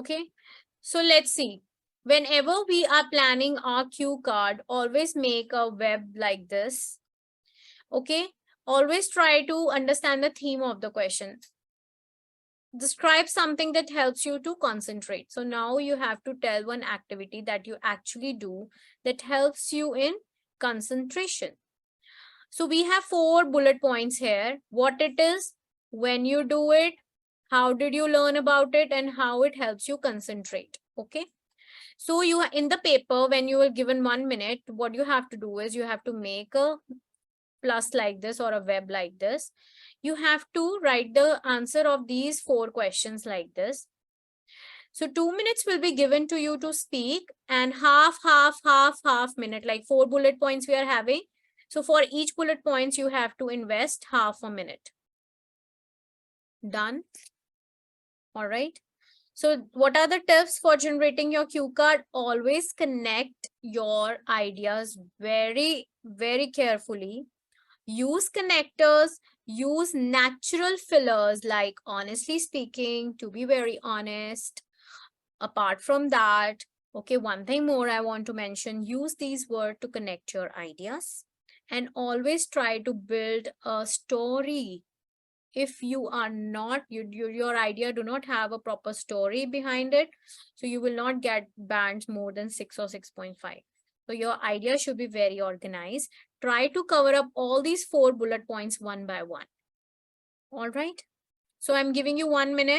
Okay, so let's see. Whenever we are planning our cue card, always make a web like this. Okay, always try to understand the theme of the question. Describe something that helps you to concentrate. So now you have to tell one activity that you actually do that helps you in concentration. So we have 4 bullet points here. What it is, when you do it, how did you learn about it, and how it helps you concentrate. Okay. So you in the paper, when you are given 1 minute, what you have to do is you have to make a plus like this or a web like this. You have to write the answer of these 4 questions like this. So 2 minutes will be given to you to speak, and half minute, like 4 bullet points we are having. So for each bullet points, you have to invest half a minute. Done. All right. So what are the tips for generating your cue card? Always connect your ideas very, very carefully. Use connectors, use natural fillers like honestly speaking, to be very honest. Apart from that, okay, one thing more I want to mention, use these words to connect your ideas, and always try to build a story. If you are not, your idea do not have a proper story behind it, so you will not get bands more than 6 or 6.5. So your idea should be very organized. Try to cover up all these 4 bullet points one by one. All right. So I'm giving you 1 minute.